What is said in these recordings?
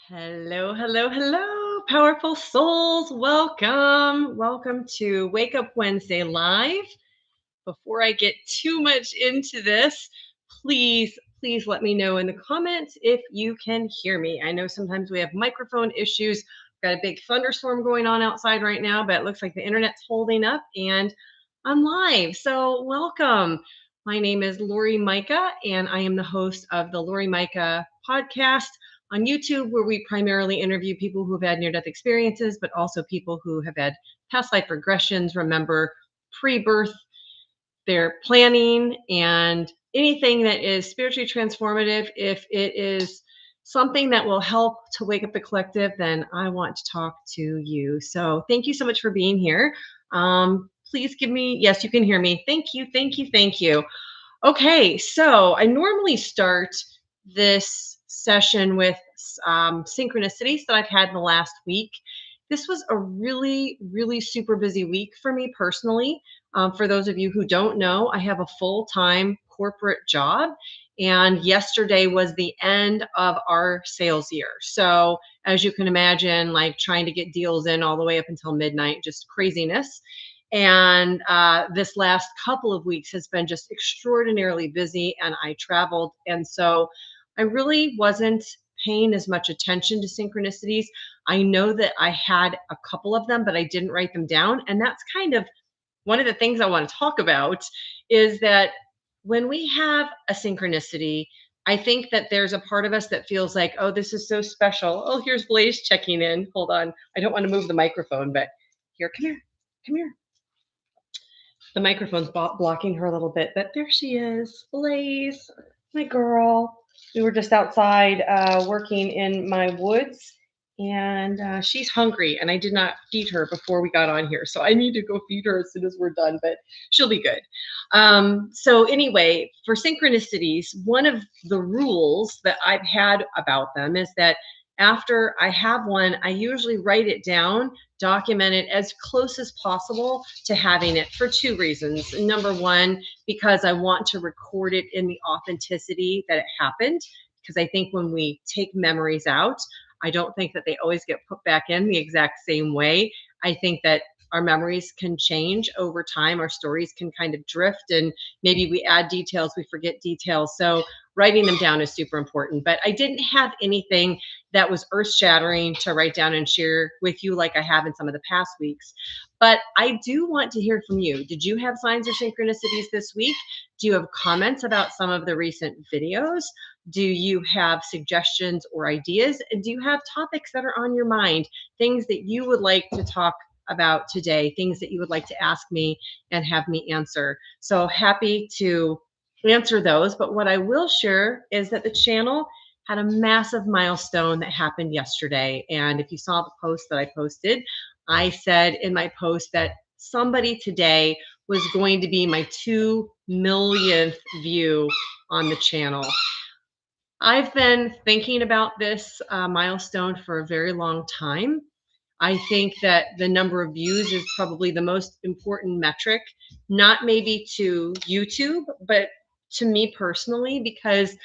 Hello, hello, hello, powerful souls. Welcome. Welcome to Wake Up Wednesday Live. Before I get too much into this, please let me know in the comments if you can hear me. I know sometimes we have microphone issues. We've got a big thunderstorm going on outside right now, but it looks like the internet's holding up and I'm live. So, welcome. My name is Laurie Majka, and I am the host of the Laurie Majka podcast on YouTube, where we primarily interview people who've had near death experiences, but also people who have had past life regressions, remember pre birth, their planning, and anything that is spiritually transformative. If it is something that will help to wake up the collective, then I want to talk to you. So thank you so much for being here. Please give me, yes, you can hear me. Thank you, thank you, thank you. Okay, so I normally start this session with synchronicities that I've had in the last week. This was a really super busy week for me personally. For those of you who don't know, I have a full time corporate job, and yesterday was the end of our sales year. So, as you can imagine, like trying to get deals in all the way up until midnight, just craziness. And this last couple of weeks has been just extraordinarily busy, and I traveled. And so I really wasn't paying as much attention to synchronicities. I know that I had a couple of them, but I didn't write them down. And that's kind of one of the things I want to talk about is that when we have a synchronicity, I think that there's a part of us that feels like, oh, this is so special. Oh, here's Blaze checking in. Hold on. I don't want to move the microphone, but here, come here. Come here. The microphone's blocking her a little bit, but there she is, Blaze, my girl. We were just outside working in my woods, and she's hungry, and I did not feed her before we got on here, so I need to go feed her as soon as we're done, but she'll be good. So anyway, for synchronicities, one of the rules that I've had about them is that after I have one, I usually write it down, document it as close as possible to having it for two reasons. Number one, because I want to record it in the authenticity that it happened. Because I think when we take memories out, I don't think that they always get put back in the exact same way. I think that our memories can change over time. Our stories can kind of drift, and maybe we add details, we forget details. So writing them down is super important. But I didn't have anything that was earth shattering to write down and share with you like I have in some of the past weeks. But I do want to hear from you. Did you have signs or synchronicities this week? Do you have comments about some of the recent videos? Do you have suggestions or ideas? And do you have topics that are on your mind, things that you would like to talk about today, things that you would like to ask me and have me answer? So happy to answer those. But what I will share is that the channel had a massive milestone that happened yesterday. And if you saw the post that I posted, I said in my post that somebody today was going to be my 2 millionth view on the channel. I've been thinking about this milestone for a very long time. I think that the number of views is probably the most important metric, not maybe to YouTube, but to me personally, because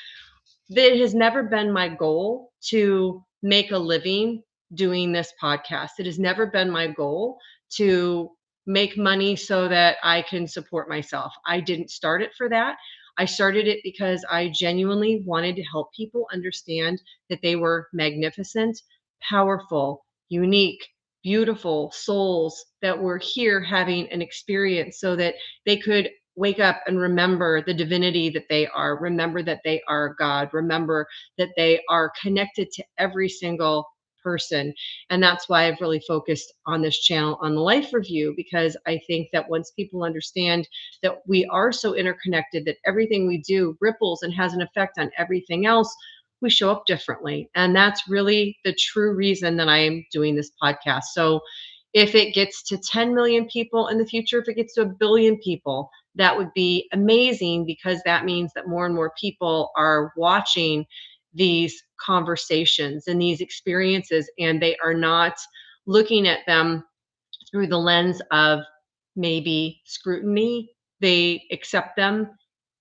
it has never been my goal to make a living doing this podcast. It has never been my goal to make money so that I can support myself. I didn't start it for that. I started it because I genuinely wanted to help people understand that they were magnificent, powerful, unique, beautiful souls that were here having an experience so that they could wake up and remember the divinity that they are, remember that they are God, remember that they are connected to every single person. And that's why I've really focused on this channel on the life review, because I think that once people understand that we are so interconnected, that everything we do ripples and has an effect on everything else, we show up differently. And that's really the true reason that I am doing this podcast. So if it gets to 10 million people in the future, if it gets to a billion people, that would be amazing, because that means that more and more people are watching these conversations and these experiences, and they are not looking at them through the lens of maybe scrutiny. They accept them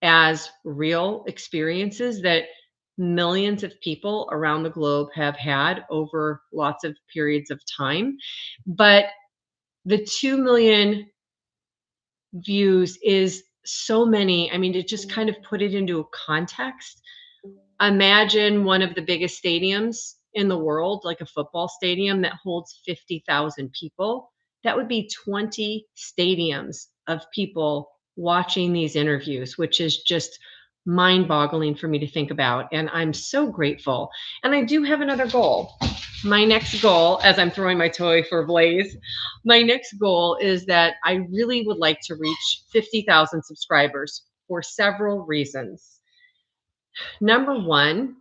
as real experiences that millions of people around the globe have had over lots of periods of time. But the 2 million views is so many. I mean, to just kind of put it into a context, imagine one of the biggest stadiums in the world, like a football stadium that holds 50,000 people. That would be 20 stadiums of people watching these interviews, which is just mind boggling for me to think about. And I'm so grateful. And I do have another goal. My next goal, as I'm throwing my toy for Blaze, my next goal is that I really would like to reach 50,000 subscribers for several reasons. Number one,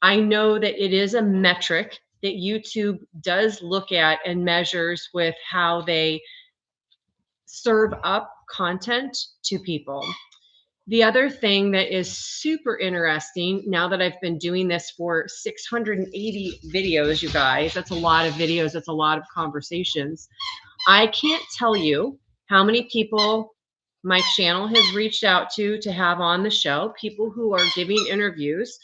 I know that it is a metric that YouTube does look at and measures with how they serve up content to people. The other thing that is super interesting, now that I've been doing this for 680 videos, you guys, that's a lot of videos, that's a lot of conversations. I can't tell you how many people my channel has reached out to have on the show, people who are giving interviews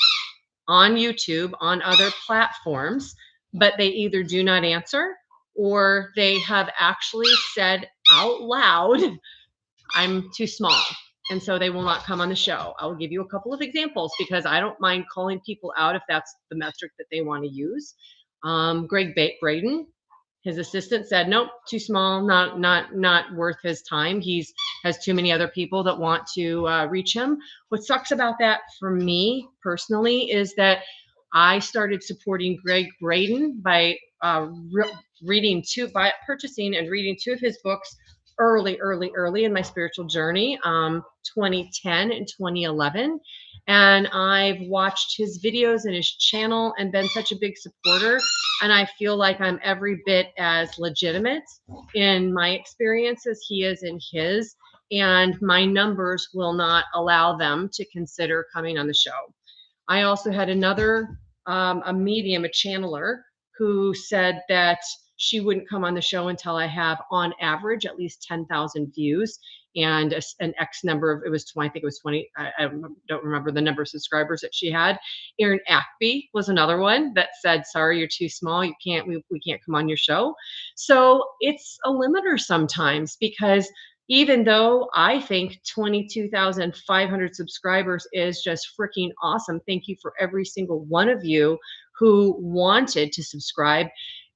on YouTube, on other platforms, but they either do not answer or they have actually said out loud, I'm too small. And so they will not come on the show. I will give you a couple of examples because I don't mind calling people out if that's the metric that they want to use. Greg Braden, his assistant said, nope, too small, not worth his time. He's has too many other people that want to reach him. What sucks about that for me personally is that I started supporting Greg Braden by purchasing and reading two of his books early in my spiritual journey, 2010 and 2011. And I've watched his videos and his channel and been such a big supporter. And I feel like I'm every bit as legitimate in my experience as he is in his. And my numbers will not allow them to consider coming on the show. I also had another, a medium, a channeler, who said that she wouldn't come on the show until I have, on average, at least 10,000 views and an X number of, it was 20, I think it was 20. I don't remember the number of subscribers that she had. Erin Ackby was another one that said, sorry, you're too small. You can't, we can't come on your show. So it's a limiter sometimes because even though I think 22,500 subscribers is just freaking awesome. Thank you for every single one of you who wanted to subscribe.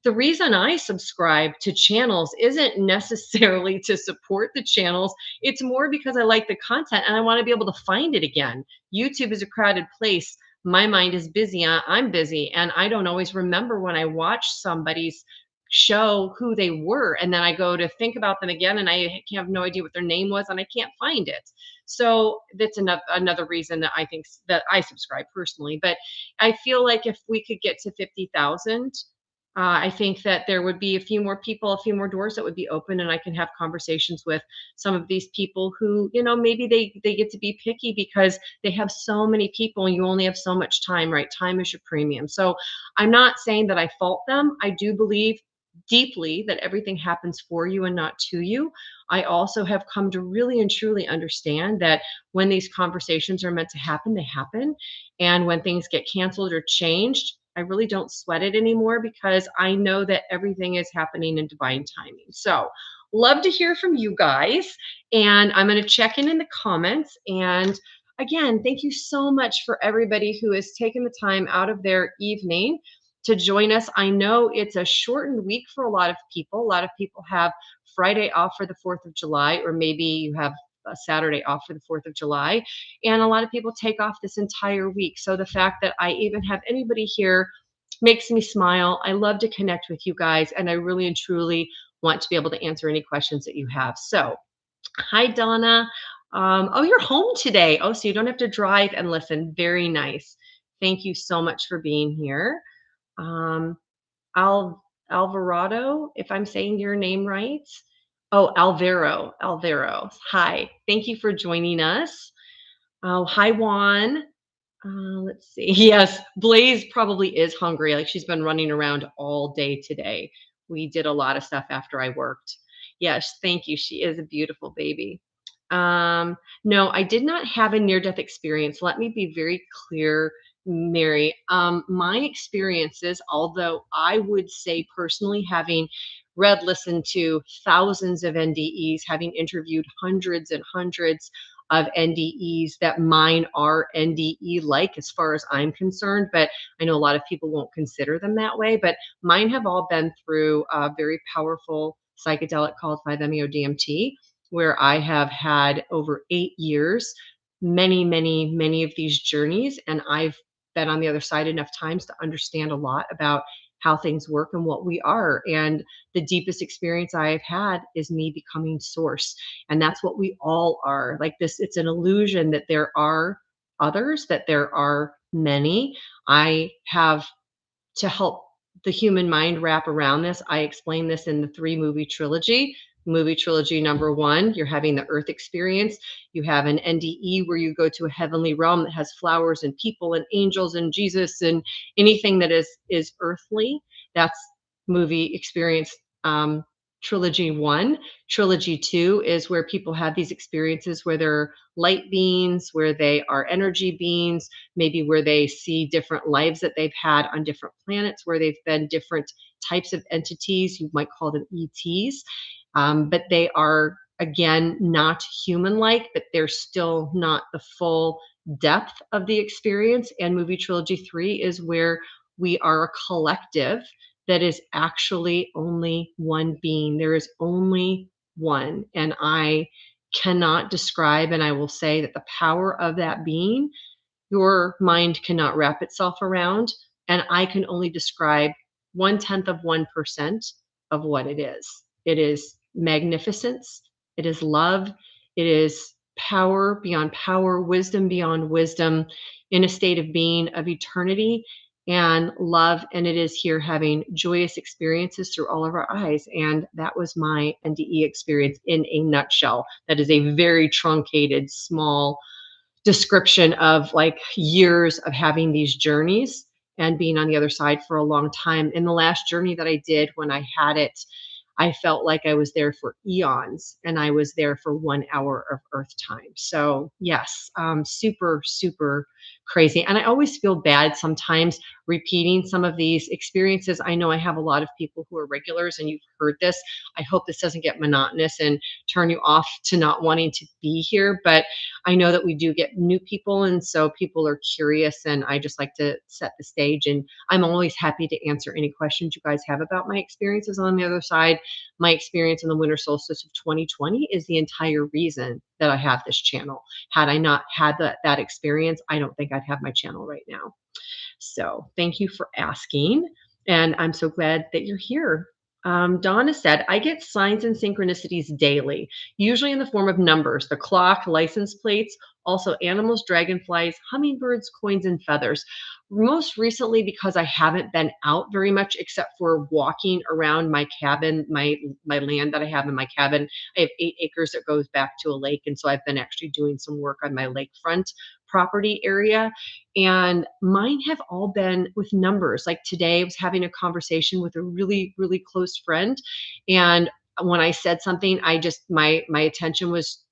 The reason I subscribe to channels isn't necessarily to support the channels. It's more because I like the content and I want to be able to find it again. YouTube is a crowded place. My mind is busy. I'm busy. And I don't always remember when I watch somebody's show who they were. And then I go to think about them again and I have no idea what their name was and I can't find it. So that's another reason that I think that I subscribe personally. But I feel like if we could get to 50,000, I think that there would be a few more people, a few more doors that would be open, and I can have conversations with some of these people who, you know, maybe they get to be picky because they have so many people and you only have so much time, right? Time is your premium. So I'm not saying that I fault them. I do believe deeply that everything happens for you and not to you. I also have come to really and truly understand that when these conversations are meant to happen, they happen. And when things get canceled or changed, I really don't sweat it anymore because I know that everything is happening in divine timing. So, love to hear from you guys. And I'm going to check in the comments. And again, thank you so much for everybody who has taken the time out of their evening to join us. I know it's a shortened week for a lot of people. A lot of people have Friday off for the 4th of July, or maybe you have a Saturday off for the 4th of July. And a lot of people take off this entire week. So the fact that I even have anybody here makes me smile. I love to connect with you guys, and I really and truly want to be able to answer any questions that you have. So, hi, Donna. Oh, you're home today. Oh, so you don't have to drive and listen. Very nice. Thank you so much for being here. Um, Alvarado, if I'm saying your name right. Oh, Alvaro. Hi. Thank you for joining us. Oh, hi, Juan. Let's see. Yes, Blaze probably is hungry. Like she's been running around all day today. We did a lot of stuff after I worked. Yes, thank you. She is a beautiful baby. No, I did not have a near-death experience. Let me be very clear Mary. My experiences, although I would say personally, having read, listened to thousands of NDEs, having interviewed hundreds and hundreds of NDEs, that mine are NDE like as far as I'm concerned. But I know a lot of people won't consider them that way. But mine have all been through a very powerful psychedelic called 5-MeO DMT, where I have had over 8 years, many of these journeys. And I've been on the other side enough times to understand a lot about how things work and what we are. And the deepest experience I have had is me becoming source. And that's what we all are. Like this, it's an illusion that there are others, that there are many. I have to help the human mind wrap around this. I explain this in the 3-movie trilogy. Movie trilogy number 1, you're having the earth experience. You have an NDE where you go to a heavenly realm that has flowers and people and angels and Jesus and anything that is earthly. That's movie experience, trilogy 1. Trilogy 2 is where people have these experiences where they're light beings, where they are energy beings, maybe where they see different lives that they've had on different planets, where they've been different types of entities. You might call them ETs. But they are, again, not human like, but they're still not the full depth of the experience. And movie trilogy 3 is where we are a collective that is actually only one being. There is only one. And I cannot describe, and I will say that the power of that being, your mind cannot wrap itself around. And I can only describe 1/10 of 1% of what it is. It is magnificence. It is love. It is power beyond power, wisdom beyond wisdom, in a state of being of eternity and love. And it is here having joyous experiences through all of our eyes. And that was my NDE experience in a nutshell. That is a very truncated, small description of like years of having these journeys and being on the other side for a long time. In the last journey that I did, when I had it, I felt like I was there for eons and I was there for 1 hour of earth time. So yes, super, super crazy. And I always feel bad sometimes repeating some of these experiences. I know I have a lot of people who are regulars and you've heard this. I hope this doesn't get monotonous and turn you off to not wanting to be here. But I know that we do get new people. And so people are curious and I just like to set the stage. And I'm always happy to answer any questions you guys have about my experiences on the other side. My experience in the winter solstice of 2020 is the entire reason that I have this channel. Had I not had that experience, I don't think I'd have my channel right now. So thank you for asking. And I'm so glad that you're here. Donna said, I get signs and synchronicities daily, usually in the form of numbers, the clock, license plates, also animals, dragonflies, hummingbirds, coins, and feathers. Most recently, because I haven't been out very much except for walking around my cabin, my land that I have in my cabin. I have 8 acres that goes back to a lake. And so I've been actually doing some work on my lakefront property area. And mine have all been with numbers. Like today, I was having a conversation with a really, really close friend. And when I said something, I just my attention was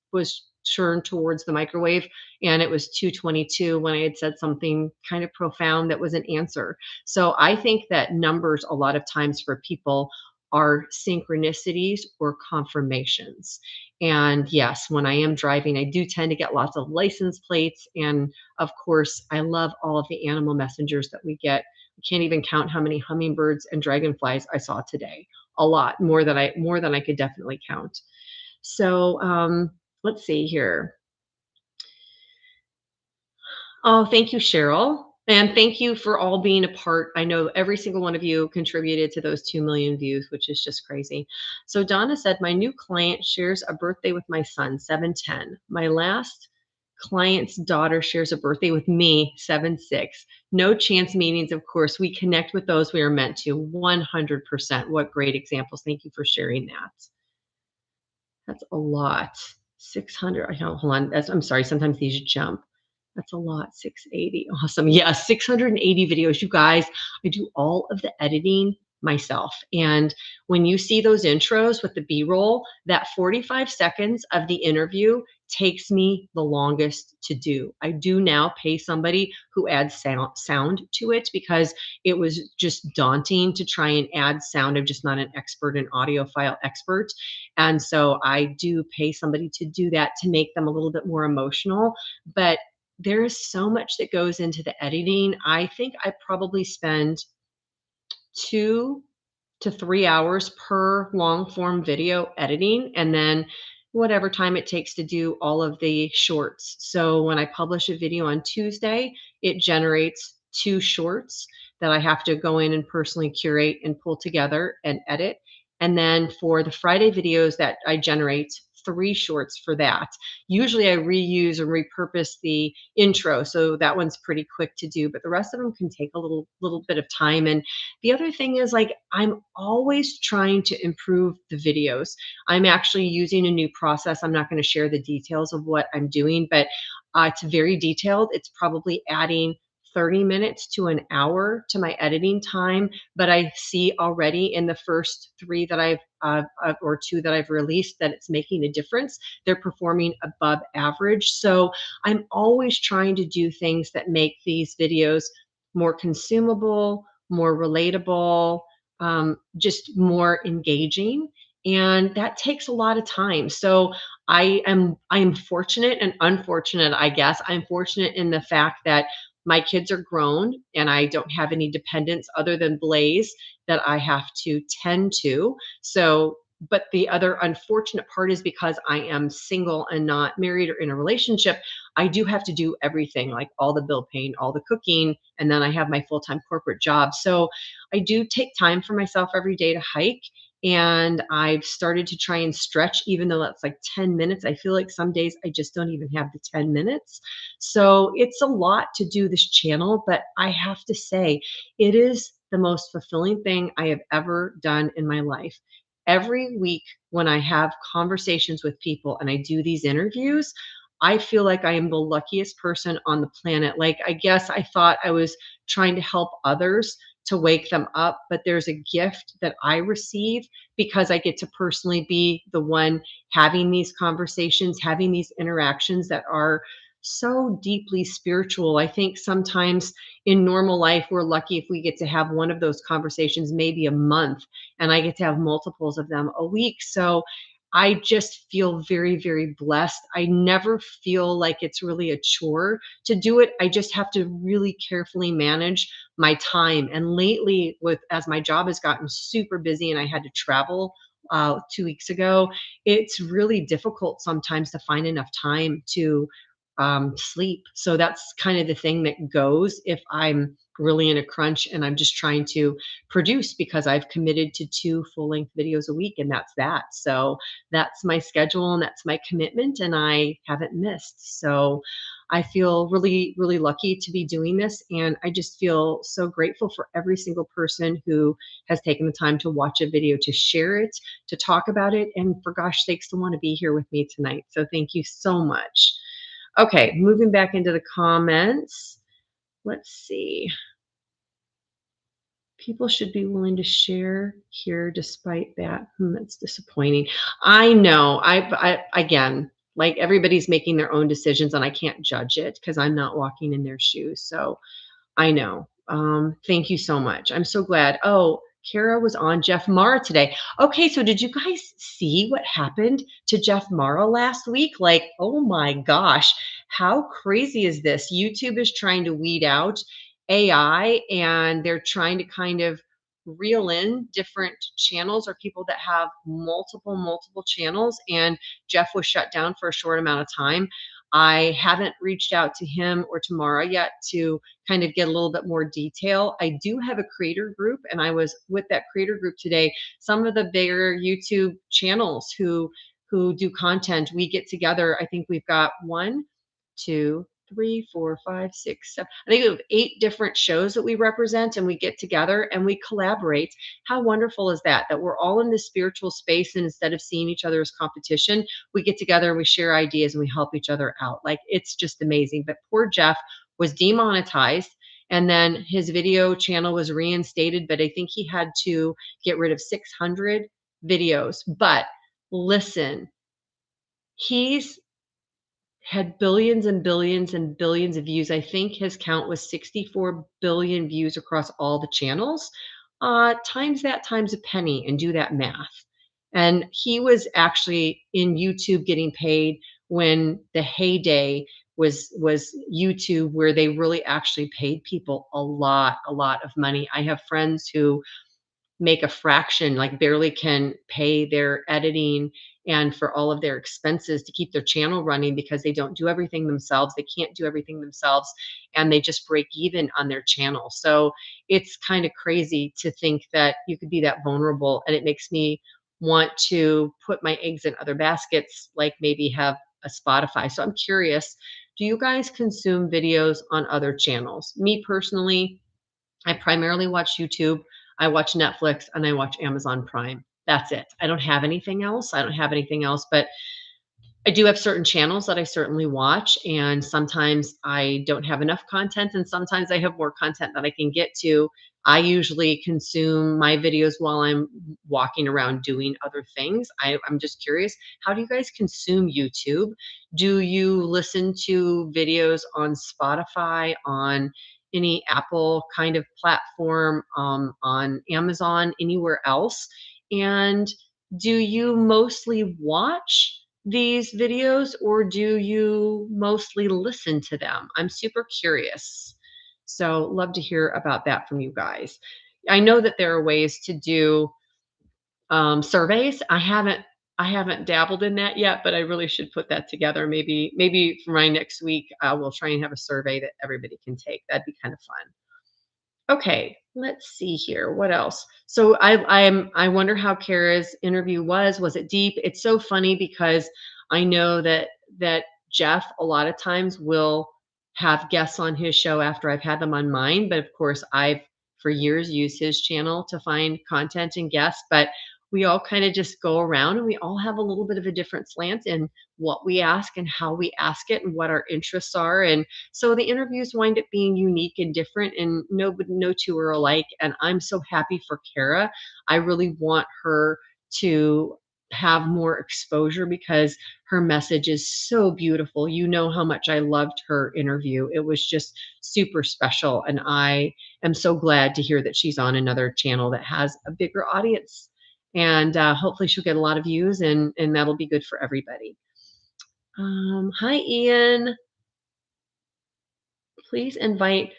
turned towards the microwave, and it was 2:22 when I had said something kind of profound that was an answer. So I think that numbers a lot of times for people are synchronicities or confirmations. And yes, when I am driving, I do tend to get lots of license plates. And of course, I love all of the animal messengers that we get. I can't even count how many hummingbirds and dragonflies I saw today. A lot more than I could definitely count. So let's see here. Oh, thank you, Cheryl. And thank you for all being a part. I know every single one of you contributed to those 2 million views, which is just crazy. So Donna said, my new client shares a birthday with my son, 710. My last client's daughter shares a birthday with me, 7/6. No chance meetings, of course. We connect with those we are meant to, 100%. What great examples. Thank you for sharing that. That's a lot. 600. I don't, hold on. I'm sorry. Sometimes these jump. That's a lot. 680. Awesome. Yeah, 680 videos. You guys, I do all of the editing myself. And when you see those intros with the B-roll, that 45 seconds of the interview takes me the longest to do. I do now pay somebody who adds sound to it because it was just daunting to try and add sound. I'm just not an expert, an audiophile expert. And so I do pay somebody to do that to make them a little bit more emotional. But there is so much that goes into the editing. I think I probably spend 2 to 3 hours per long form video editing, and then whatever time it takes to do all of the shorts. So when I publish a video on Tuesday, it generates 2 shorts that I have to go in and personally curate and pull together and edit. And then for the Friday videos that I generate, 3 shorts for that. Usually I reuse and repurpose the intro, so that one's pretty quick to do, but the rest of them can take a little bit of time. And the other thing is, like, I'm always trying to improve the videos. I'm actually using a new process. I'm not going to share the details of what I'm doing, but it's very detailed. It's probably adding 30 minutes to an hour to my editing time, but I see already in the first 3 that I've or 2 that I've released that it's making a difference. They're performing above average. So I'm always trying to do things that make these videos more consumable, more relatable, just more engaging. And that takes a lot of time. So I am fortunate and unfortunate, I guess. I'm fortunate in the fact that my kids are grown and I don't have any dependents other than Blaze that I have to tend to. So, but the other unfortunate part is because I am single and not married or in a relationship, I do have to do everything, like all the bill paying, all the cooking, and then I have my full-time corporate job. So I do take time for myself every day to hike. And I've started to try and stretch, even though that's like 10 minutes. I feel like some days I just don't even have the 10 minutes. So it's a lot to do this channel, but I have to say, it is the most fulfilling thing I have ever done in my life. Every week when I have conversations with people and I do these interviews, I feel like I am the luckiest person on the planet. Like, I guess I thought I was trying to help others to wake them up, but there's a gift that I receive because I get to personally be the one having these conversations, having these interactions that are so deeply spiritual. I think sometimes in normal life, we're lucky if we get to have one of those conversations maybe a month, and I get to have multiples of them a week. So I just feel very, very blessed. I never feel like it's really a chore to do it. I just have to really carefully manage my time. And lately, with as my job has gotten super busy and I had to travel 2 weeks ago, it's really difficult sometimes to find enough time to sleep. So that's kind of the thing that goes if I'm really in a crunch and I'm just trying to produce because I've committed to 2 full-length videos a week, and that's that. So that's my schedule and that's my commitment, and I haven't missed. So I feel really, really lucky to be doing this. And I just feel so grateful for every single person who has taken the time to watch a video, to share it, to talk about it, and for gosh sakes, to want to be here with me tonight. So thank you so much. Okay, moving back into the comments. Let's see. People should be willing to share here despite that. That's disappointing. I know. Again, like, everybody's making their own decisions and I can't judge it because I'm not walking in their shoes. So I know. Thank you so much. I'm so glad. Oh, Kara was on Jeff Mara today. Okay, so did you guys see what happened to Jeff Mara last week? Like, oh my gosh, how crazy is this? YouTube is trying to weed out AI and they're trying to kind of reel in different channels or people that have multiple channels. And Jeff was shut down for a short amount of time. I haven't reached out to him or to Mara yet to kind of get a little bit more detail. I do have a creator group, and I was with that creator group today. Some of the bigger YouTube channels who do content, we get together. I think we've got 1, 2, 3, 4, 5, 6, 7. I think we have 8 different shows that we represent, and we get together and we collaborate. How wonderful is that? That we're all in this spiritual space, and instead of seeing each other as competition, we get together and we share ideas and we help each other out. Like, it's just amazing. But poor Jeff was demonetized, And then his video channel was reinstated, but I think he had to get rid of 600 videos. But listen, he's had billions and billions and billions of views. I think his count was 64 billion views across all the channels. Times that times a penny and do that math. And he was actually in YouTube getting paid when the heyday was YouTube, where they really actually paid people a lot of money. I have friends who make a fraction, like barely can pay their editing and for all of their expenses to keep their channel running because they don't do everything themselves. They can't do everything themselves and they just break even on their channel. So it's kind of crazy to think that you could be that vulnerable. And it makes me want to put my eggs in other baskets, like maybe have a Spotify. So I'm curious, do you guys consume videos on other channels? Me personally, I primarily watch YouTube, I watch Netflix, and I watch Amazon Prime. That's it. I don't have anything else. I don't have anything else, but I do have certain channels that I certainly watch, and sometimes I don't have enough content, and sometimes I have more content that I can get to. I usually consume my videos while I'm walking around doing other things. I'm just curious, how do you guys consume YouTube? Do you listen to videos on Spotify, on any Apple kind of platform, on Amazon, anywhere else? And do you mostly watch these videos or do you mostly listen to them? I'm super curious. So, love to hear about that from you guys. I know that there are ways to do surveys. I haven't dabbled in that yet, but I really should put that together. Maybe for my next week, we'll try and have a survey that everybody can take. That'd be kind of fun. Okay, let's see here. What else? So I wonder how Kara's interview was. Was it deep? It's so funny because I know that Jeff a lot of times will have guests on his show after I've had them on mine, but of course I've for years used his channel to find content and guests, but we all kind of just go around and we all have a little bit of a different slant in what we ask and how we ask it and what our interests are. And so the interviews wind up being unique and different, and no two are alike. And I'm so happy for Kara. I really want her to have more exposure because her message is so beautiful. You know how much I loved her interview. It was just super special. And I am so glad to hear that she's on another channel that has a bigger audience. And hopefully she'll get a lot of views and that'll be good for everybody. Hi, Ian. Please invite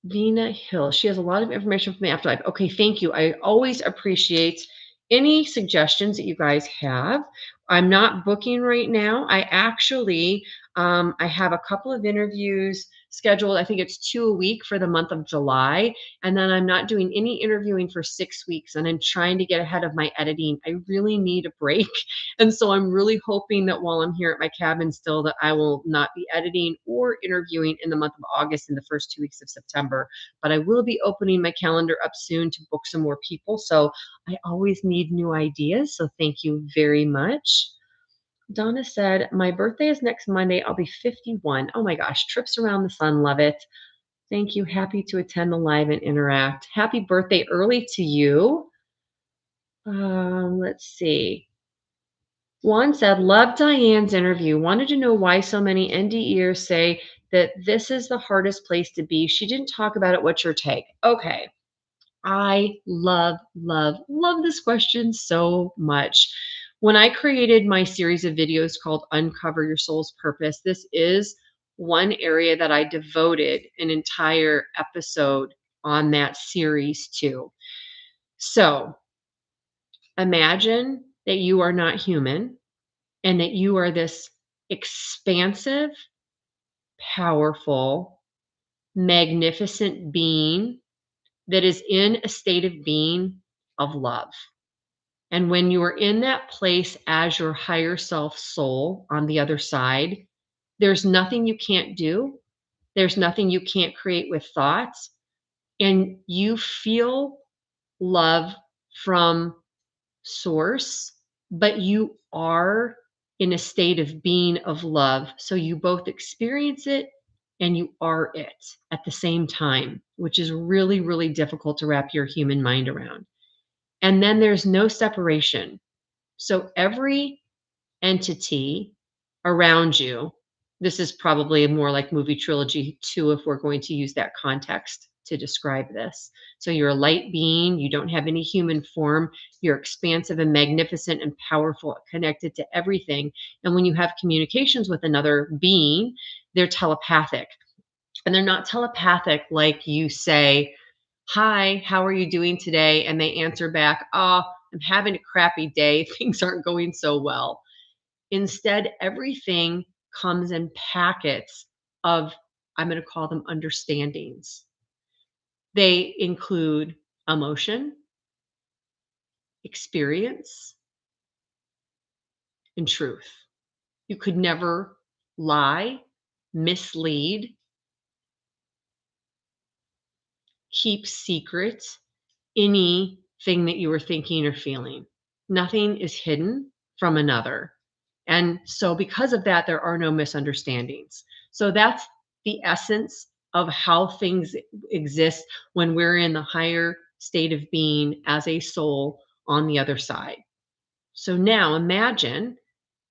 Vina Hill. She has a lot of information from the afterlife. Okay, thank you. I always appreciate any suggestions that you guys have. I'm not booking right now. I have a couple of interviews scheduled. I think it's 2 a week for the month of July. And then I'm not doing any interviewing for 6 weeks. And I'm trying to get ahead of my editing. I really need a break. And so I'm really hoping that while I'm here at my cabin still, that I will not be editing or interviewing in the month of August and the first 2 weeks of September. But I will be opening my calendar up soon to book some more people. So I always need new ideas. So thank you very much. Donna said, my birthday is next Monday. I'll be 51. Oh my gosh, trips around the sun. Love it. Thank you. Happy to attend the live and interact. Happy birthday early to you. Let's see. Juan said, love Diane's interview. Wanted to know why so many NDEers say that this is the hardest place to be. She didn't talk about it. What's your take? Okay. I love, love, love this question so much. When I created my series of videos called Uncover Your Soul's Purpose, this is one area that I devoted an entire episode on that series to. So imagine that you are not human and that you are this expansive, powerful, magnificent being that is in a state of being of love. And when you are in that place as your higher self soul on the other side, there's nothing you can't do. There's nothing you can't create with thoughts. And you feel love from source, but you are in a state of being of love. So you both experience it and you are it at the same time, which is really, really difficult to wrap your human mind around. And then there's no separation. So every entity around you, this is probably more like movie trilogy 2 if we're going to use that context to describe this. So you're a light being, you don't have any human form, you're expansive and magnificent and powerful, connected to everything. And when you have communications with another being, they're telepathic. And they're not telepathic like you say, "Hi, how are you doing today?" And they answer back, "Oh, I'm having a crappy day. Things aren't going so well." Instead, everything comes in packets of, I'm going to call them understandings. They include emotion, experience, and truth. You could never lie, mislead, keep secret anything that you were thinking or feeling. Nothing is hidden from another. And so, because of that, there are no misunderstandings. So, that's the essence of how things exist when we're in the higher state of being as a soul on the other side. So, now imagine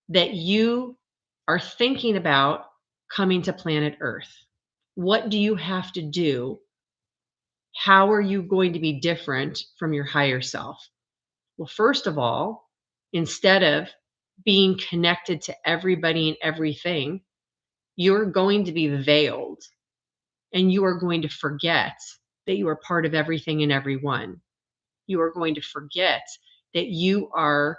that you are thinking about coming to planet Earth. What do you have to do? How are you going to be different from your higher self? Well, first of all, instead of being connected to everybody and everything, you're going to be veiled and you are going to forget that you are part of everything and everyone. You are going to forget that you are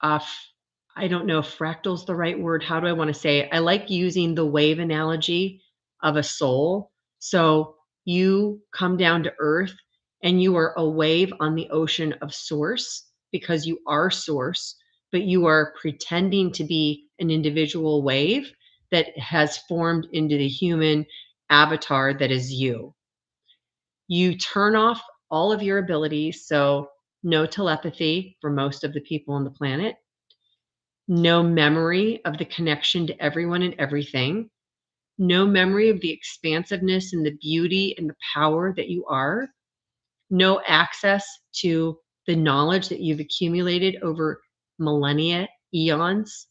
I don't know if fractal's the right word. How do I want to say it? I like using the wave analogy of a soul. So you come down to earth and you are a wave on the ocean of source because you are source, but you are pretending to be an individual wave that has formed into the human avatar that is you. You turn off all of your abilities. So no telepathy for most of the people on the planet, no memory of the connection to everyone and everything, no memory of the expansiveness and the beauty and the power that you are, no access to the knowledge that you've accumulated over millennia, eons,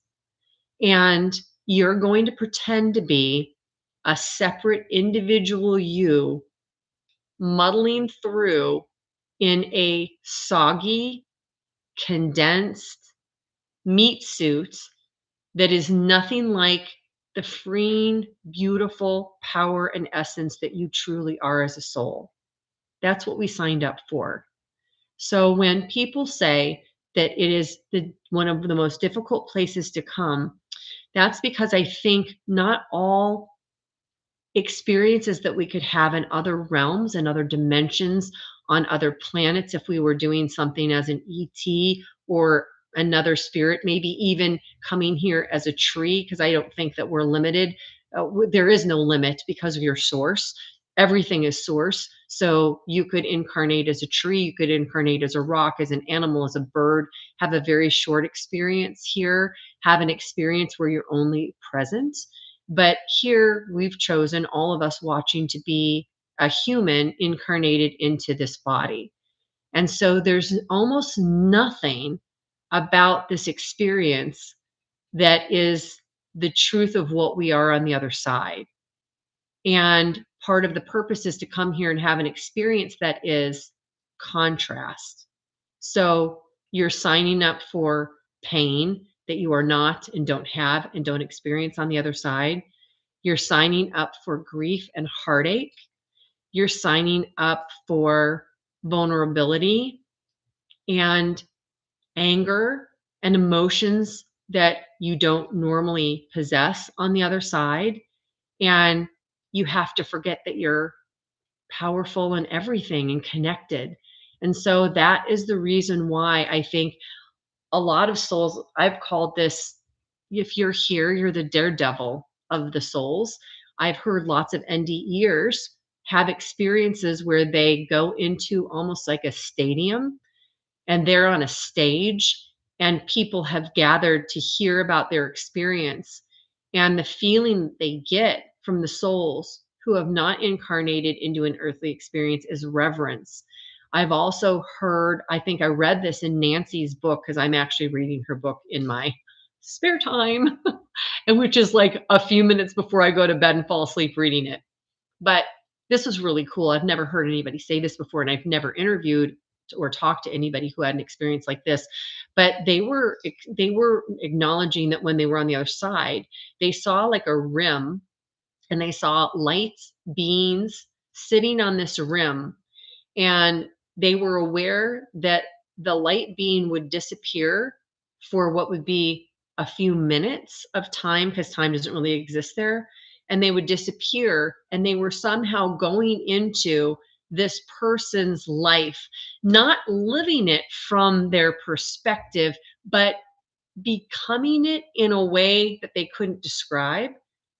and you're going to pretend to be a separate individual you muddling through in a soggy, condensed meat suit that is nothing like the freeing, beautiful power and essence that you truly are as a soul. That's what we signed up for. So when people say that it is one of the most difficult places to come, that's because I think not all experiences that we could have in other realms and other dimensions on other planets if we were doing something as an ET or another spirit, maybe even coming here as a tree, because I don't think that we're limited. There is no limit because of your source. Everything is source. So you could incarnate as a tree, you could incarnate as a rock, as an animal, as a bird, have a very short experience here, have an experience where you're only present. But here we've chosen, all of us watching, to be a human incarnated into this body. And so there's almost nothing about this experience that is the truth of what we are on the other side. And part of the purpose is to come here and have an experience that is contrast. So you're signing up for pain that you are not and don't have and don't experience on the other side. You're signing up for grief and heartache. You're signing up for vulnerability and anger and emotions that you don't normally possess on the other side. And you have to forget that you're powerful and everything and connected. And so that is the reason why I think a lot of souls, I've called this, if you're here, you're the daredevil of the souls. I've heard lots of NDEers have experiences where they go into almost like a stadium and they're on a stage and people have gathered to hear about their experience. and the feeling that they get from the souls who have not incarnated into an earthly experience is reverence. I've also heard, I think I read this in Nancy's book because I'm actually reading her book in my spare time, and which is like a few minutes before I go to bed and fall asleep reading it. But this was really cool. I've never heard anybody say this before, and I've never interviewed or talked to anybody who had an experience like this. But they were acknowledging that when they were on the other side, they saw like a rim, and they saw light beings sitting on this rim, and they were aware that the light being would disappear for what would be a few minutes of time, because time doesn't really exist there, and they would disappear, and they were somehow going into this person's life, not living it from their perspective, but becoming it in a way that they couldn't describe,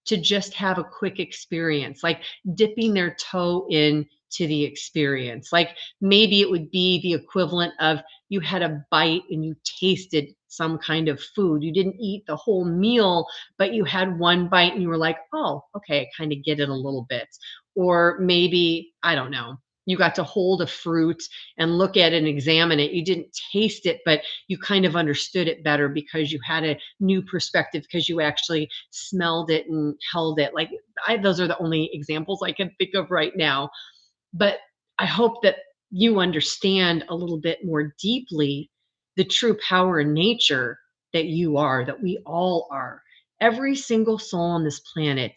to just have a quick experience, like dipping their toe in to the experience. Like maybe it would be the equivalent of you had a bite and you tasted some kind of food. You didn't eat the whole meal, but you had one bite and you were like, "Oh, okay, I kind of get it a little bit." Or maybe, I don't know, you got to hold a fruit and look at it and examine it. You didn't taste it, but you kind of understood it better because you had a new perspective because you actually smelled it and held it. Like those are the only examples I can think of right now. But I hope that you understand a little bit more deeply the true power and nature that you are, that we all are. Every single soul on this planet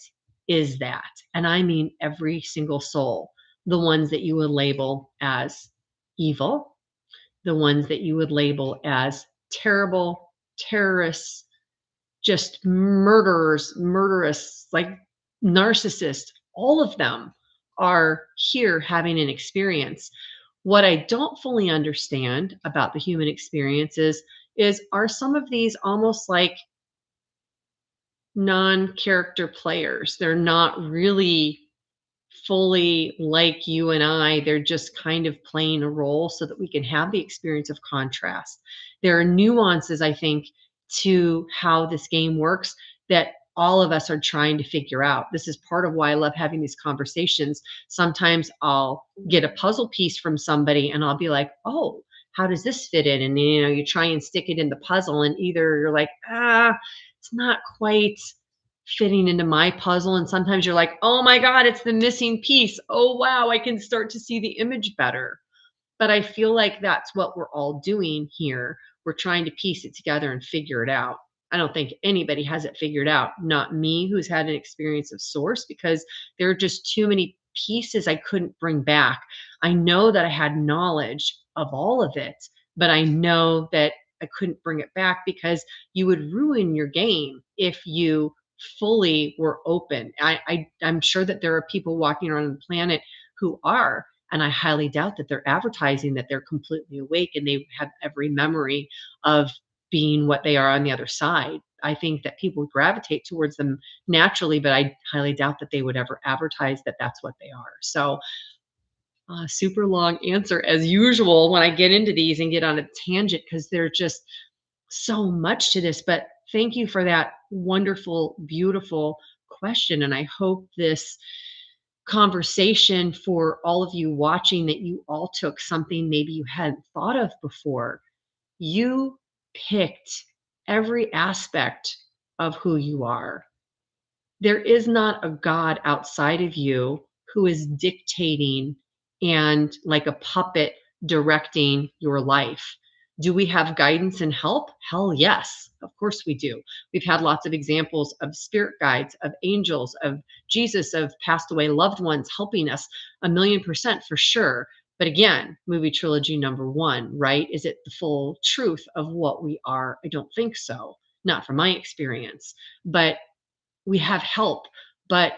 is that. And I mean every single soul. The ones that you would label as evil, the ones that you would label as terrible, terrorists, just murderers, murderous, like narcissists, all of them are here having an experience. What I don't fully understand about the human experience is are some of these almost like non-character players? They're not really fully like you and I. They're just kind of playing a role so that we can have the experience of contrast. There are nuances, I think, to how this game works that all of us are trying to figure out. This is part of why I love having these conversations. Sometimes I'll get a puzzle piece from somebody and I'll be like, "Oh, how does this fit in?" And you try and stick it in the puzzle, and either you're like, it's not quite fitting into my puzzle. And sometimes you're like, "Oh my God, it's the missing piece. Oh, wow, I can start to see the image better." But I feel like that's what we're all doing here. We're trying to piece it together and figure it out. I don't think anybody has it figured out. Not me, who's had an experience of source, because there are just too many pieces I couldn't bring back. I know that I had knowledge of all of it, but I know that I couldn't bring it back because you would ruin your game if you fully were open. I'm sure that there are people walking around the planet who are, and I highly doubt that they're advertising that they're completely awake and they have every memory of being what they are on the other side. I think that people gravitate towards them naturally, but I highly doubt that they would ever advertise that that's what they are. So, super long answer as usual when I get into these and get on a tangent because there's just so much to this. But thank you for that wonderful, beautiful question. And I hope this conversation for all of you watching, that you all took something maybe you hadn't thought of before. You picked every aspect of who you are. There is not a God outside of you who is dictating and like a puppet directing your life. Do we have guidance and help? Hell yes. Of course we do. We've had lots of examples of spirit guides, of angels, of Jesus, of passed away loved ones helping us 1,000,000% for sure. But again, movie trilogy number one, right? Is it the full truth of what we are? I don't think so. Not from my experience. But we have help, but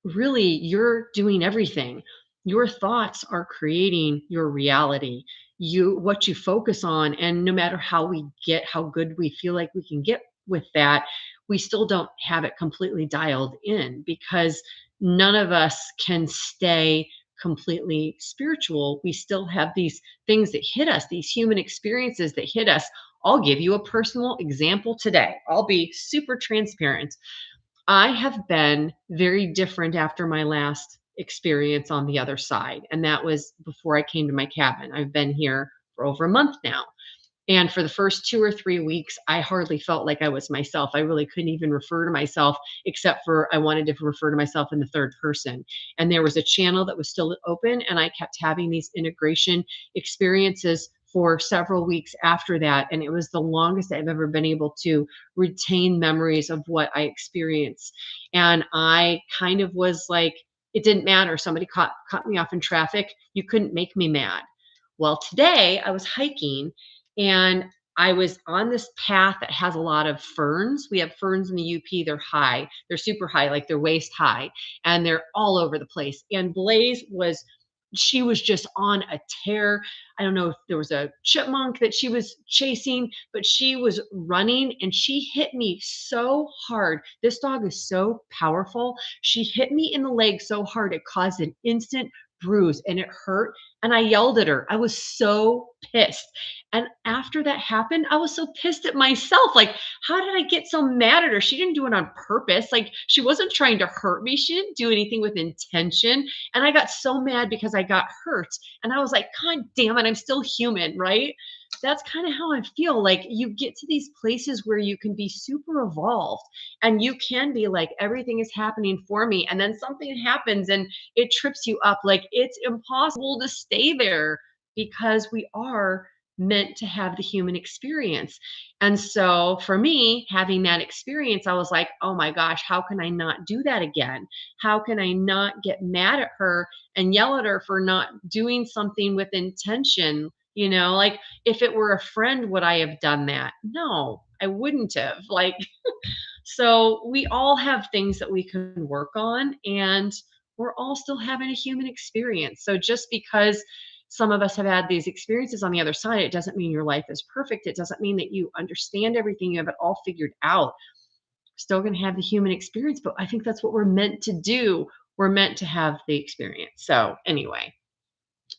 really you're doing everything. Your thoughts are creating your reality. What you focus on, and no matter how good we feel like we can get with that, we still don't have it completely dialed in because none of us can stay completely spiritual. We still have these things that hit us, these human experiences that hit us. I'll give you a personal example today. I'll be super transparent. I have been very different after my last experience on the other side, and that was before I came to my cabin. I've been here for over a month now. And for the first 2 or 3 weeks, I hardly felt like I was myself. I really couldn't even refer to myself except for I wanted to refer to myself in the third person. And there was a channel that was still open, and I kept having these integration experiences for several weeks after that. And it was the longest I've ever been able to retain memories of what I experienced. And I kind of was like, it didn't matter. Somebody cut me off in traffic. You couldn't make me mad. Well, today I was hiking and I was on this path that has a lot of ferns. We have ferns in the UP. They're high. They're super high, like they're waist high, and they're all over the place. And Blaze was she was just on a tear. I don't know if there was a chipmunk that she was chasing, but she was running and she hit me so hard. This dog is so powerful. She hit me in the leg so hard it caused an instant bruise and it hurt. And I yelled at her. I was so pissed. And after that happened, I was so pissed at myself. Like, how did I get so mad at her? She didn't do it on purpose. Like, she wasn't trying to hurt me. She didn't do anything with intention. And I got so mad because I got hurt. And I was like, God damn it, I'm still human, right? That's kind of how I feel. Like, you get to these places where you can be super evolved and you can be like, everything is happening for me. And then something happens and it trips you up. Like, it's impossible to stay there because we are meant to have the human experience. And so for me, having that experience, I was like, oh my gosh, how can I not do that again? How can I not get mad at her and yell at her for not doing something with intention? Like, if it were a friend, would I have done that? No, I wouldn't have. Like, so we all have things that we can work on, and we're all still having a human experience. So just because some of us have had these experiences on the other side, it doesn't mean your life is perfect. It doesn't mean that you understand everything, you have it all figured out. Still going to have the human experience, but I think that's what we're meant to do. We're meant to have the experience. So, anyway.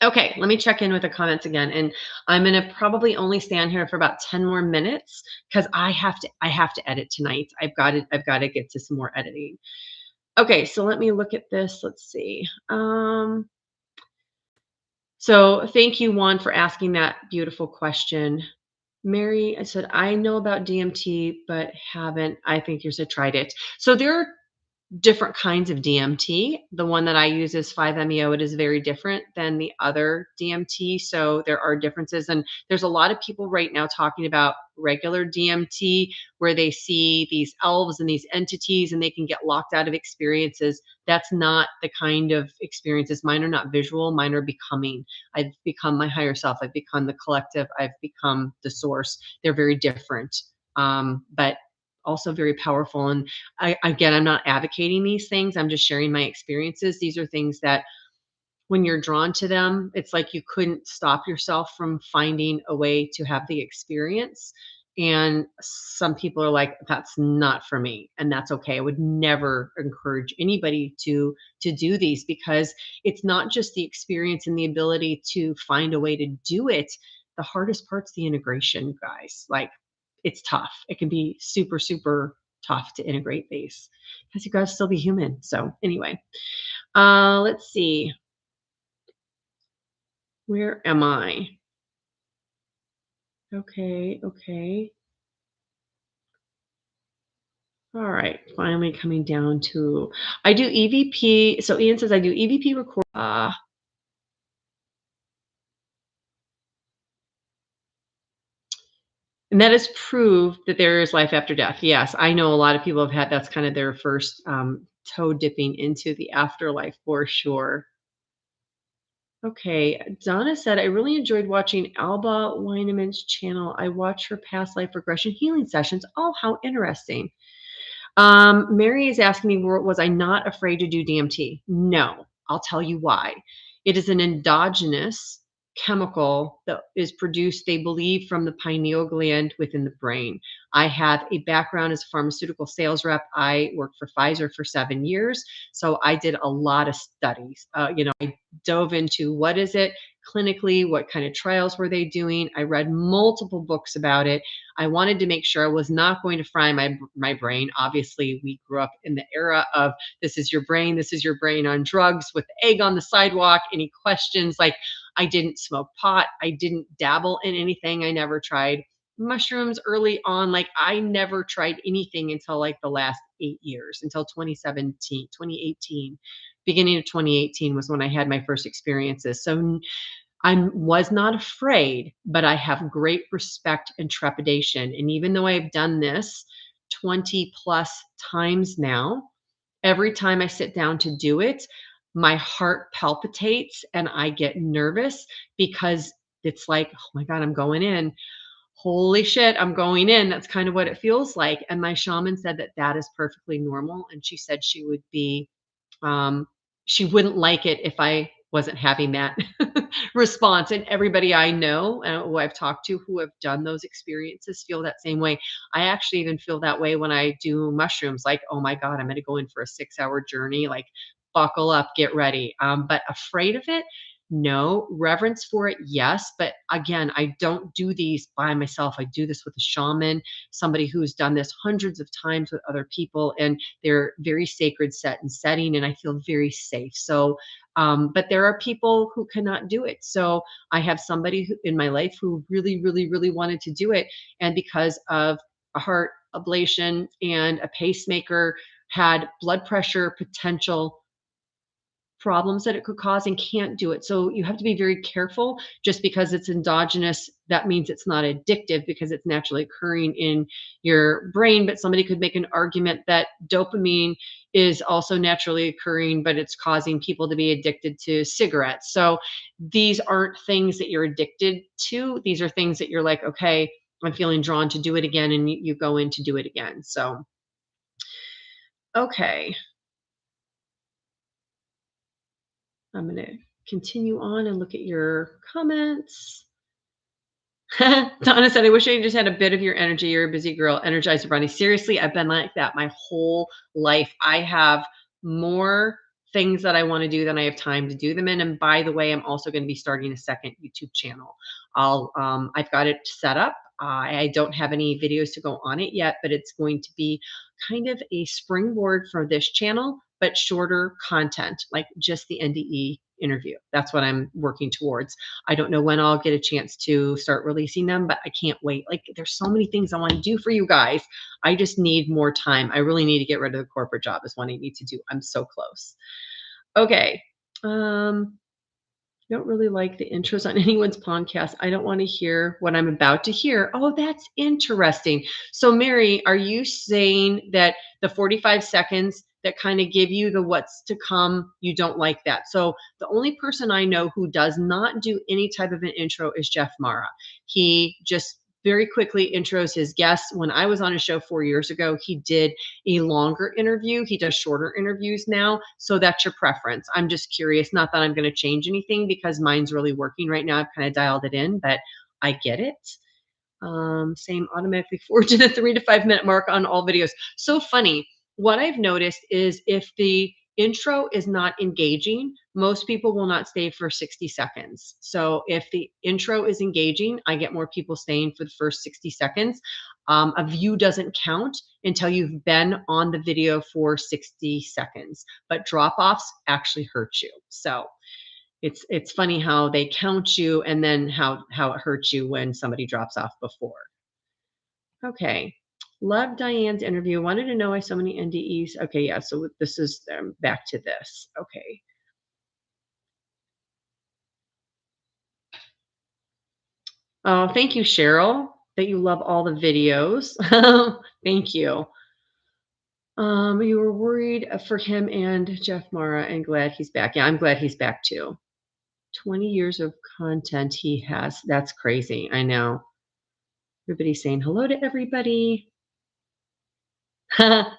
Okay, let me check in with the comments again, and I'm gonna probably only stand here for about 10 more minutes because I have to edit tonight. I've got to get to some more editing. Okay, so let me look at this. Let's see. So thank you, Juan, for asking that beautiful question. Mary, I said, I know about DMT, but haven't. I think you said tried it. So there are different kinds of DMT. The one that I use is 5-MeO. It is very different than the other DMT. So there are differences. And there's a lot of people right now talking about regular DMT where they see these elves and these entities and they can get locked out of experiences. That's not the kind of experiences. Mine are not visual. Mine are becoming. I've become my higher self. I've become the collective. I've become the source. They're very different. But also very powerful. And again, I'm not advocating these things. I'm just sharing my experiences. These are things that when you're drawn to them, it's like you couldn't stop yourself from finding a way to have the experience. And some people are like, that's not for me. And that's okay. I would never encourage anybody to do these because it's not just the experience and the ability to find a way to do it. The hardest part's the integration, guys. Like, it's tough. It can be super, super tough to integrate these because you got to still be human. So anyway, let's see. Where am I? Okay. All right, finally coming down to I do EVP. So Ian says I do EVP record. And that is proof that there is life after death. Yes, I know a lot of people have had that's kind of their first toe dipping into the afterlife for sure. Okay, Donna said, I really enjoyed watching Alba Weineman's channel. I watch her past life regression healing sessions. Oh, how interesting. Mary is asking me, was I not afraid to do DMT? No, I'll tell you why. It is an endogenous chemical that is produced, they believe, from the pineal gland within the brain. I have a background as a pharmaceutical sales rep. I worked for Pfizer for 7 years. So I did a lot of studies. I dove into what is it? clinically? What kind of trials were they doing? I read multiple books about it. I wanted to make sure I was not going to fry my brain. Obviously, we grew up in the era of this is your brain on drugs with egg on the sidewalk. Any questions? Like, I didn't smoke pot. I didn't dabble in anything. I never tried mushrooms early on. Like, I never tried anything until like the last 8 years, until 2017, 2018. Beginning of 2018 was when I had my first experiences. So I was not afraid, but I have great respect and trepidation. And even though I've done this 20 plus times now, every time I sit down to do it, my heart palpitates and I get nervous because it's like, oh my God, I'm going in. Holy shit, I'm going in. That's kind of what it feels like. And my shaman said that that is perfectly normal. And she said um, she wouldn't like it if I wasn't having that response. And everybody I know, who I've talked to who have done those experiences feel that same way. I actually even feel that way when I do mushrooms, like, oh my God, I'm going to go in for a 6 hour journey. Like, buckle up, get ready. But afraid of it? No. Reverence for it? Yes. But again, I don't do these by myself. I do this with a shaman, somebody who's done this hundreds of times with other people. And they're very sacred set and setting, and I feel very safe. So, but there are people who cannot do it. So I have somebody in my life who really, really, really wanted to do it, and because of a heart ablation and a pacemaker, had blood pressure potential problems that it could cause and can't do it. So you have to be very careful. Just because it's endogenous, that means it's not addictive because it's naturally occurring in your brain. But somebody could make an argument that dopamine is also naturally occurring, but it's causing people to be addicted to cigarettes. So these aren't things that you're addicted to. These are things that you're like, okay, I'm feeling drawn to do it again, and you go in to do it again. So, okay. I'm going to continue on and look at your comments. Donna said, I wish I just had a bit of your energy. You're a busy girl. Energizer Bunny. Seriously, I've been like that my whole life. I have more things that I want to do than I have time to do them in. And by the way, I'm also going to be starting a second YouTube channel. I've got it set up. I don't have any videos to go on it yet, but it's going to be kind of a springboard for this channel, but shorter content, like just the NDE interview. That's what I'm working towards. I don't know when I'll get a chance to start releasing them, but I can't wait. Like, there's so many things I want to do for you guys. I just need more time. I really need to get rid of the corporate job is what I need to do. I'm so close. Okay. I don't really like the intros on anyone's podcast. I don't want to hear what I'm about to hear. Oh, that's interesting. So, Mary, are you saying that the 45 seconds that kind of give you the what's to come, you don't like that? So, the only person I know who does not do any type of an intro is Jeff Mara. He just very quickly intros his guests. When I was on a show 4 years ago, he did a longer interview. He does shorter interviews now. So that's your preference. I'm just curious. Not that I'm going to change anything because mine's really working right now. I've kind of dialed it in, but I get it. Same automatically forward to the 3 to 5 minute mark on all videos. So funny. What I've noticed is if the intro is not engaging, most people will not stay for 60 seconds. So if the intro is engaging, I get more people staying for the first 60 seconds. A view doesn't count until you've been on the video for 60 seconds, but drop offs actually hurt you. So it's funny how they count you and then how it hurts you when somebody drops off before. Okay. Love Diane's interview. Wanted to know why so many NDEs. Okay, yeah. So this is back to this. Okay. Oh, thank you, Cheryl, that you love all the videos. Thank you. You were worried for him and Jeff Mara, and glad he's back. Yeah, I'm glad he's back too. 20 years of content he has. That's crazy. I know. Everybody's saying hello to everybody.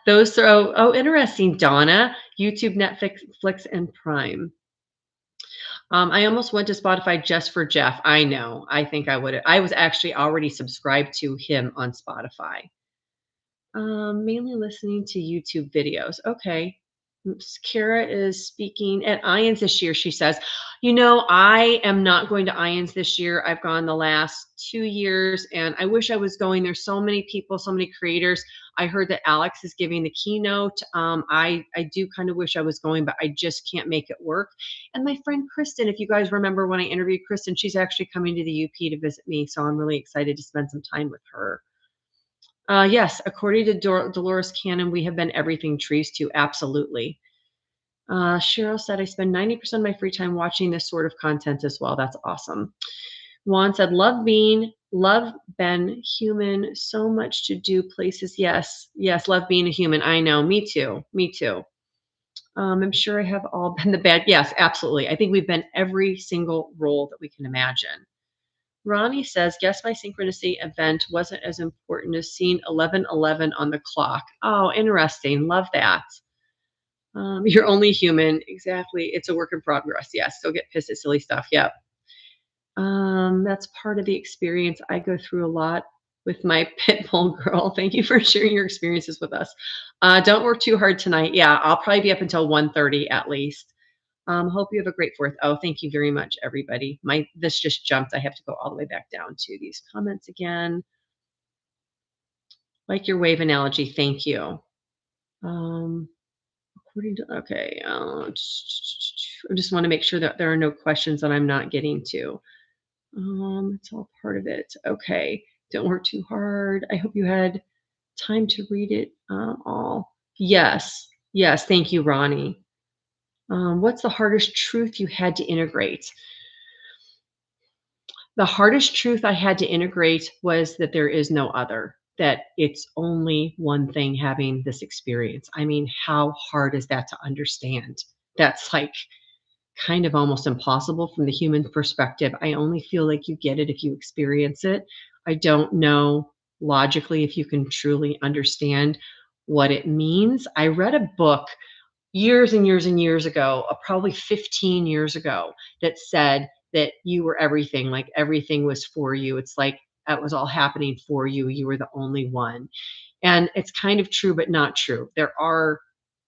Those throw. Oh, interesting, Donna. YouTube, Netflix, and Prime. I almost went to Spotify just for Jeff. I know. I think I would. I was actually already subscribed to him on Spotify. Mainly listening to YouTube videos. Okay. Oops, Kara is speaking at Ions this year. She says, I am not going to Ions this year. I've gone the last 2 years and I wish I was going. There's so many people, so many creators. I heard that Alex is giving the keynote. I do kind of wish I was going, but I just can't make it work. And my friend Kristen, if you guys remember when I interviewed Kristen, she's actually coming to the UP to visit me. So I'm really excited to spend some time with her. Yes, according to Dolores Cannon, we have been everything trees too. Absolutely. Cheryl said, I spend 90% of my free time watching this sort of content as well. That's awesome. Juan said, love Ben, human, so much to do, places. Yes, yes, love being a human. I know, me too, me too. I'm sure I have all been the bad. Yes, absolutely. I think we've been every single role that we can imagine. Ronnie says, guess my synchronicity event wasn't as important as seeing 11:11 on the clock. Oh, interesting. Love that. You're only human. Exactly. It's a work in progress. Yes. Still get pissed at silly stuff. Yep. That's part of the experience. I go through a lot with my pit bull girl. Thank you for sharing your experiences with us. Don't work too hard tonight. Yeah, I'll probably be up until 1:30 at least. Hope you have a great fourth. Oh, thank you very much, everybody. This just jumped. I have to go all the way back down to these comments again. Like your wave analogy. Thank you. According to okay, I just want to make sure that there are no questions that I'm not getting to. It's all part of it. Okay, don't work too hard. I hope you had time to read it all. Yes, yes. Thank you, Ronnie. What's the hardest truth you had to integrate? The hardest truth I had to integrate was that there is no other, that it's only one thing having this experience. I mean, how hard is that to understand? That's like kind of almost impossible from the human perspective. I only feel like you get it if you experience it. I don't know logically if you can truly understand what it means. I read a book years and years and years ago, probably 15 years ago, that said that you were everything, like everything was for you. It's like that was all happening for you. You were the only one. And it's kind of true, but not true. There are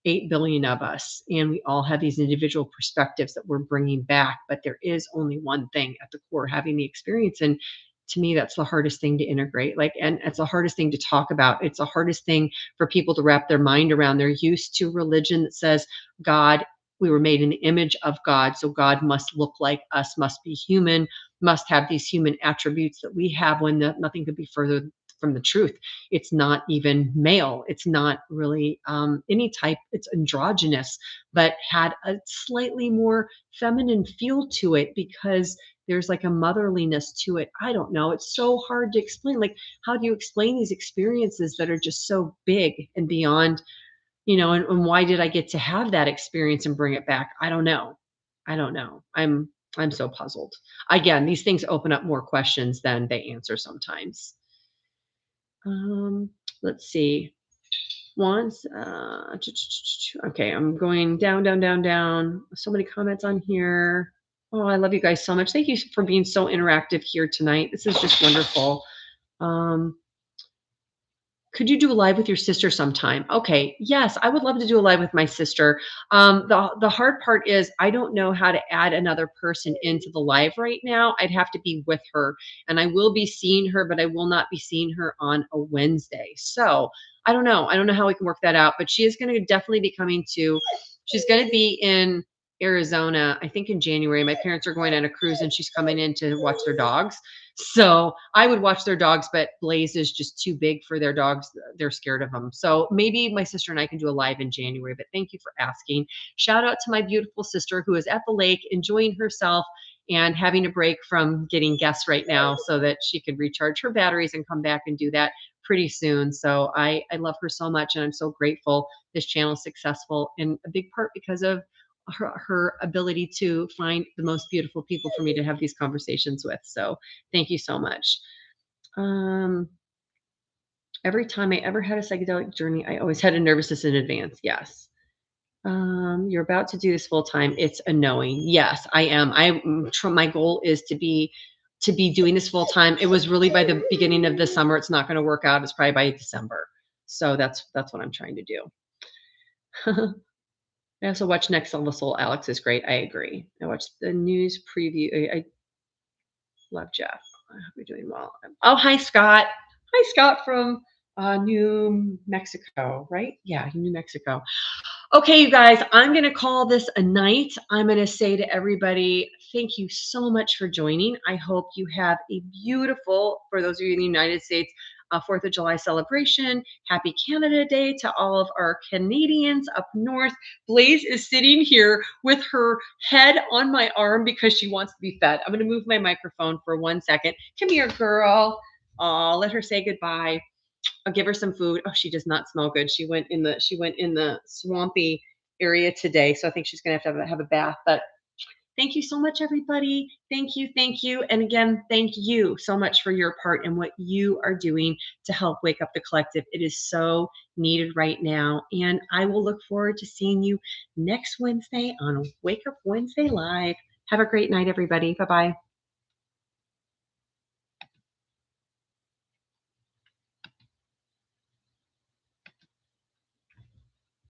8 billion of us, and we all have these individual perspectives that we're bringing back, but there is only one thing at the core, having the experience. And to me, that's the hardest thing to integrate. And it's the hardest thing to talk about. It's the hardest thing for people to wrap their mind around. They're used to religion that says, God, we were made in the image of God, so God must look like us, must be human, must have these human attributes that we have, when nothing could be further from the truth. It's not even male. It's not really any type. It's androgynous, but had a slightly more feminine feel to it because there's like a motherliness to it. I don't know. It's so hard to explain. Like, how do you explain these experiences that are just so big and beyond, and why did I get to have that experience and bring it back? I don't know. I don't know. I'm so puzzled. Again, these things open up more questions than they answer sometimes. Let's see. Once, okay, I'm going down, down, down, down. So many comments on here. Oh, I love you guys so much. Thank you for being so interactive here tonight. This is just wonderful. Could you do a live with your sister sometime? Okay, yes, I would love to do a live with my sister. The hard part is I don't know how to add another person into the live right now. I'd have to be with her, and I will be seeing her, but I will not be seeing her on a Wednesday. So I don't know. I don't know how we can work that out, but she is going to definitely be coming to. She's going to be in Arizona, I think in January. My parents are going on a cruise, and she's coming in to watch their dogs. So I would watch their dogs, but Blaze is just too big for their dogs. They're scared of him. So maybe my sister and I can do a live in January, but thank you for asking. Shout out to my beautiful sister who is at the lake enjoying herself and having a break from getting guests right now so that she could recharge her batteries and come back and do that pretty soon. So I love her so much, and I'm so grateful this channel is successful, in a big part because of her ability to find the most beautiful people for me to have these conversations with. So thank you so much. Every time I ever had a psychedelic journey, I always had a nervousness in advance. Yes. You're about to do this full time. It's a knowing. Yes, I am. My goal is to be doing this full time. It was really by the beginning of the summer. It's not going to work out. It's probably by December. So that's what I'm trying to do. I also watched Next on the Soul. Alex is great. I agree. I watched the news preview. I love Jeff. I hope you're doing well. Oh, hi, Scott. Hi, Scott from New Mexico, right? Yeah, New Mexico. Okay, you guys, I'm going to call this a night. I'm going to say to everybody, thank you so much for joining. I hope you have a beautiful, for those of you in the United States, 4th of July celebration. Happy Canada Day to all of our Canadians up north. Blaze is sitting here with her head on my arm because she wants to be fed. I'm going to move my microphone for 1 second. Come here, girl. Let her say goodbye. I'll give her some food. Oh, she does not smell good. She went in the swampy area today, so I think she's gonna have a bath. But thank you so much, everybody. Thank you, thank you, and again, thank you so much for your part and what you are doing to help wake up the collective. It is so needed right now, and I will look forward to seeing you next Wednesday on Wake Up Wednesday Live. Have a great night, everybody. Bye bye.